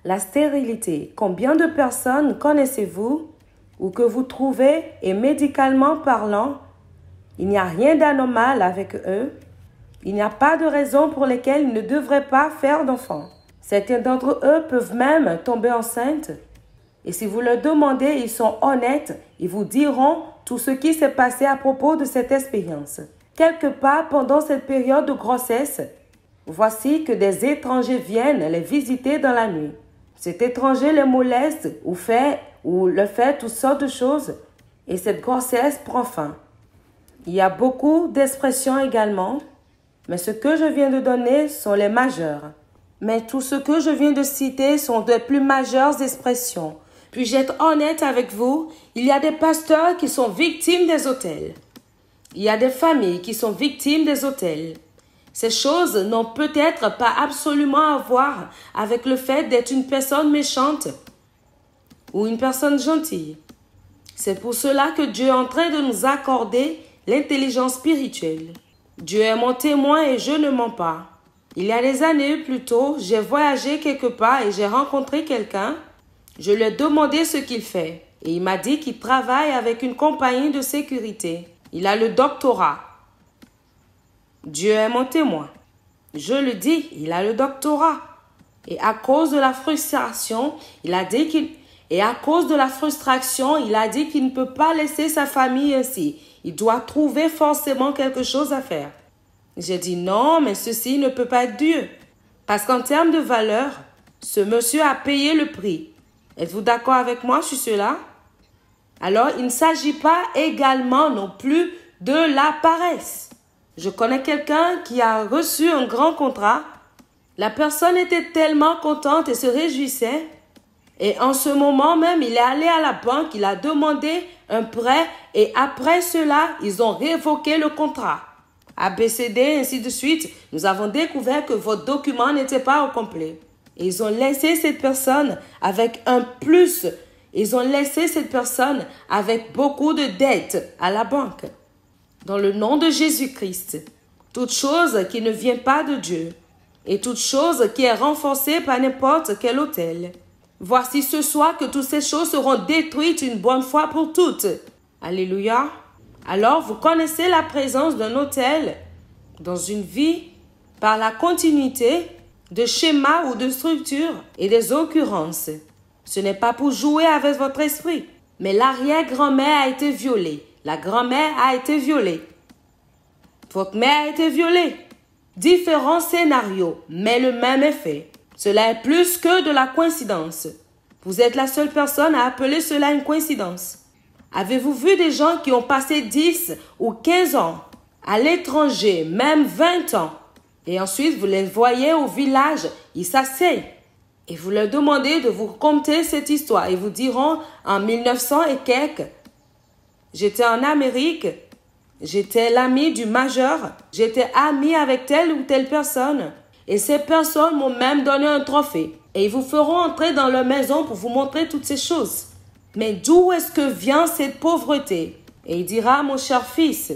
La stérilité. Combien de personnes connaissez-vous ou que vous trouvez et médicalement parlant, il n'y a rien d'anormal avec eux. Il n'y a pas de raison pour lesquelles ils ne devraient pas faire d'enfants. Certains d'entre eux peuvent même tomber enceintes. Et si vous leur demandez, ils sont honnêtes, ils vous diront tout ce qui s'est passé à propos de cette expérience. Quelque part pendant cette période de grossesse, voici que des étrangers viennent les visiter dans la nuit. Cet étranger les moleste ou leur fait toutes sortes de choses et cette grossesse prend fin. Il y a beaucoup d'expressions également, mais ce que je viens de donner sont les majeures. Mais tout ce que je viens de citer sont de plus majeures expressions. Puis-je être honnête avec vous, il y a des pasteurs qui sont victimes des autels. Il y a des familles qui sont victimes des autels. Ces choses n'ont peut-être pas absolument à voir avec le fait d'être une personne méchante ou une personne gentille. C'est pour cela que Dieu est en train de nous accorder l'intelligence spirituelle. Dieu est mon témoin et je ne mens pas. Il y a des années plus tôt, j'ai voyagé quelque part et j'ai rencontré quelqu'un. Je lui ai demandé ce qu'il fait et il m'a dit qu'il travaille avec une compagnie de sécurité. Il a le doctorat. Dieu est mon témoin. Je le dis, il a le doctorat. Et à cause de la frustration, il a dit qu'il ne peut pas laisser sa famille ainsi. Il doit trouver forcément quelque chose à faire. J'ai dit non, mais ceci ne peut pas être Dieu. Parce qu'en termes de valeur, ce monsieur a payé le prix. Êtes-vous d'accord avec moi sur cela? Alors, il ne s'agit pas également non plus de la paresse. Je connais quelqu'un qui a reçu un grand contrat. La personne était tellement contente et se réjouissait. Et en ce moment même, il est allé à la banque, il a demandé un prêt et après cela, ils ont révoqué le contrat. ABCD, ainsi de suite, nous avons découvert que votre document n'était pas au complet. Et ils ont laissé cette personne avec un plus. Ils ont laissé cette personne avec beaucoup de dettes à la banque. Dans le nom de Jésus-Christ, toute chose qui ne vient pas de Dieu et toute chose qui est renforcée par n'importe quel autel. Voici ce soir que toutes ces choses seront détruites une bonne fois pour toutes. Alléluia. Alors, vous connaissez la présence d'un autel dans une vie par la continuité de schémas ou de structures et des occurrences. Ce n'est pas pour jouer avec votre esprit, mais l'arrière-grand-mère a été violée. La grand-mère a été violée. Votre mère a été violée. Différents scénarios, mais le même effet. Cela est plus que de la coïncidence. Vous êtes la seule personne à appeler cela une coïncidence. Avez-vous vu des gens qui ont passé 10 ou 15 ans à l'étranger, même 20 ans, et ensuite vous les voyez au village, ils s'asseyent et vous leur demandez de vous conter cette histoire. Ils vous diront en 1900 et quelques, j'étais en Amérique, j'étais l'ami du major, j'étais ami avec telle ou telle personne et ces personnes m'ont même donné un trophée. Et ils vous feront entrer dans leur maison pour vous montrer toutes ces choses. Mais d'où est-ce que vient cette pauvreté? Et il dira, mon cher fils,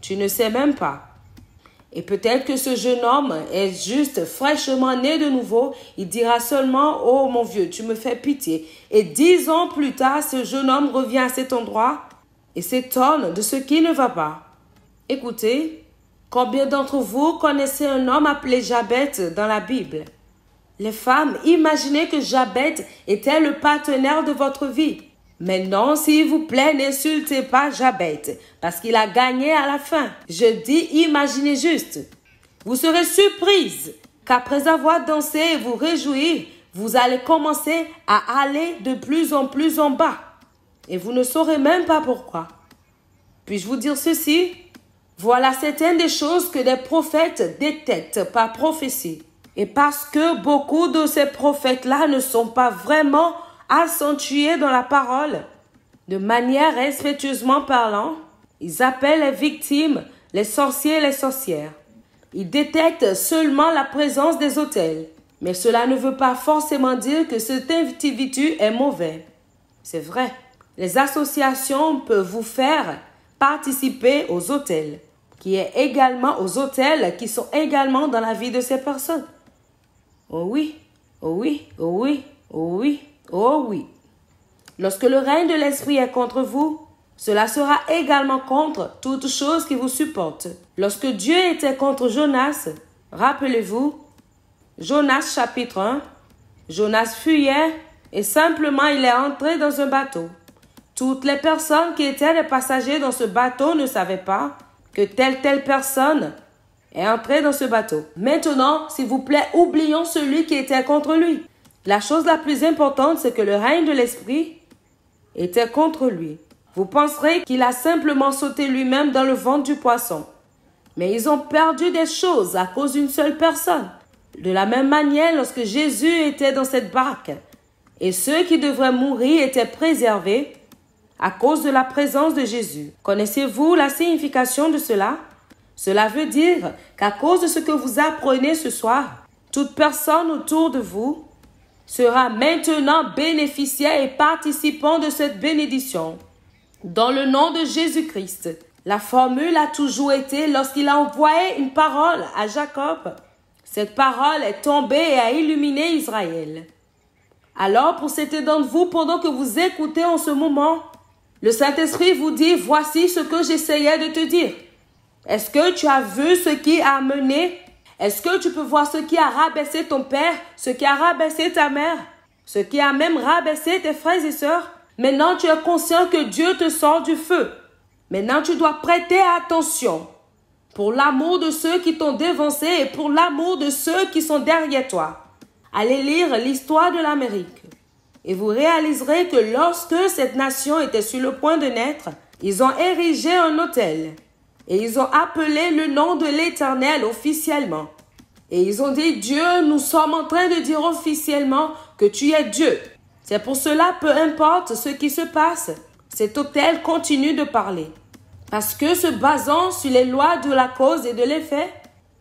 tu ne sais même pas. Et peut-être que ce jeune homme est juste fraîchement né de nouveau. Il dira seulement, oh mon vieux, tu me fais pitié. Et 10 ans plus tard, ce jeune homme revient à cet endroit et s'étonne de ce qui ne va pas. Écoutez, combien d'entre vous connaissez un homme appelé Jabez dans la Bible? Les femmes, imaginez que Jabez était le partenaire de votre vie. Mais non, s'il vous plaît, n'insultez pas Jabez, parce qu'il a gagné à la fin. Je dis, imaginez juste. Vous serez surprise qu'après avoir dansé et vous réjouir, vous allez commencer à aller de plus en bas. Et vous ne saurez même pas pourquoi. Puis-je vous dire ceci? Voilà certaines des choses que des prophètes détectent par prophétie. Et parce que beaucoup de ces prophètes-là ne sont pas vraiment accentués dans la parole, de manière respectueusement parlant, ils appellent les victimes les sorciers et les sorcières. Ils détectent seulement la présence des autels. Mais cela ne veut pas forcément dire que cet individu est mauvais. C'est vrai. Les associations peuvent vous faire participer aux autels, qui sont également dans la vie de ces personnes. Oh oui, Oh oui, oh oui, oh oui, oh oui. Lorsque le règne de l'esprit est contre vous, cela sera également contre toute chose qui vous supporte. Lorsque Dieu était contre Jonas, rappelez-vous, Jonas chapitre 1, Jonas fuyait et simplement il est entré dans un bateau. Toutes les personnes qui étaient les passagers dans ce bateau ne savaient pas que telle personne est entrée dans ce bateau. Maintenant, s'il vous plaît, oublions celui qui était contre lui. La chose la plus importante, c'est que le règne de l'esprit était contre lui. Vous penserez qu'il a simplement sauté lui-même dans le ventre du poisson. Mais ils ont perdu des choses à cause d'une seule personne. De la même manière, lorsque Jésus était dans cette barque, et ceux qui devraient mourir étaient préservés à cause de la présence de Jésus. Connaissez-vous la signification de cela? Cela veut dire qu'à cause de ce que vous apprenez ce soir, toute personne autour de vous sera maintenant bénéficiaire et participant de cette bénédiction. Dans le nom de Jésus-Christ, la formule a toujours été lorsqu'il a envoyé une parole à Jacob, cette parole est tombée et a illuminé Israël. Alors, pour certains d'entre vous, pendant que vous écoutez en ce moment, le Saint-Esprit vous dit, voici ce que j'essayais de te dire. Est-ce que tu as vu ce qui a mené? Est-ce que tu peux voir ce qui a rabaissé ton père, ce qui a rabaissé ta mère, ce qui a même rabaissé tes frères et sœurs? Maintenant, tu es conscient que Dieu te sort du feu. Maintenant, tu dois prêter attention pour l'amour de ceux qui t'ont dévancé et pour l'amour de ceux qui sont derrière toi. Allez lire l'histoire de l'Amérique et vous réaliserez que lorsque cette nation était sur le point de naître, ils ont érigé un autel et ils ont appelé le nom de l'Éternel officiellement. Et ils ont dit, Dieu, nous sommes en train de dire officiellement que tu es Dieu. C'est pour cela, peu importe ce qui se passe, cet autel continue de parler. Parce que se basant sur les lois de la cause et de l'effet,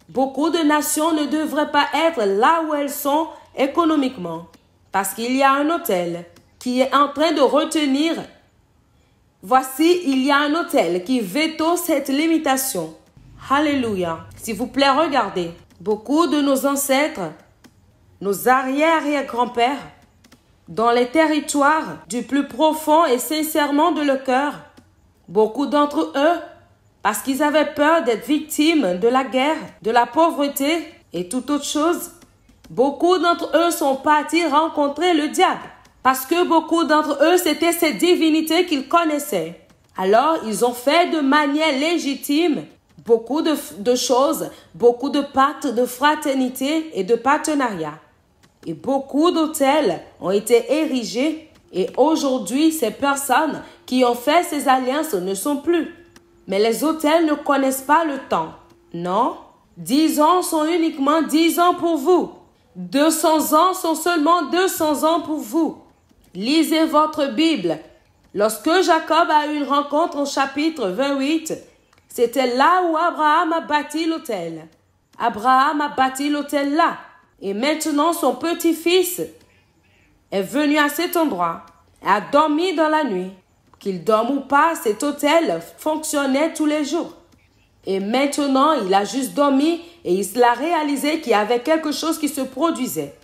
beaucoup de nations ne devraient pas être là où elles sont économiquement. Parce qu'il y a un autel qui est en train de retenir. Voici, il y a un autel qui veto cette limitation. Alléluia. S'il vous plaît, regardez. Beaucoup de nos ancêtres, nos arrière-grands-pères, dans les territoires du plus profond et sincèrement de leur cœur, beaucoup d'entre eux, parce qu'ils avaient peur d'être victimes de la guerre, de la pauvreté et toute autre chose, beaucoup d'entre eux sont partis rencontrer le diable. Parce que beaucoup d'entre eux, c'était ces divinités qu'ils connaissaient. Alors, ils ont fait de manière légitime beaucoup de choses, beaucoup de pactes de fraternité et de partenariat. Et beaucoup d'autels ont été érigés et aujourd'hui, ces personnes qui ont fait ces alliances ne sont plus. Mais les autels ne connaissent pas le temps. Non, 10 ans sont uniquement 10 ans pour vous. 200 ans sont seulement 200 ans pour vous. Lisez votre Bible. Lorsque Jacob a eu une rencontre au chapitre 28, c'était là où Abraham a bâti l'autel. Abraham a bâti l'autel là. Et maintenant, son petit-fils est venu à cet endroit et a dormi dans la nuit. Qu'il dorme ou pas, cet autel fonctionnait tous les jours. Et maintenant, il a juste dormi et il a réalisé qu'il y avait quelque chose qui se produisait.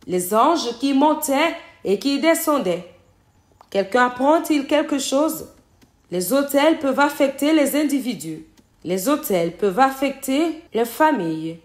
Les anges qui montaient et qui descendaient. Quelqu'un apprend-il quelque chose? Les autels peuvent affecter les individus. Les autels peuvent affecter les familles.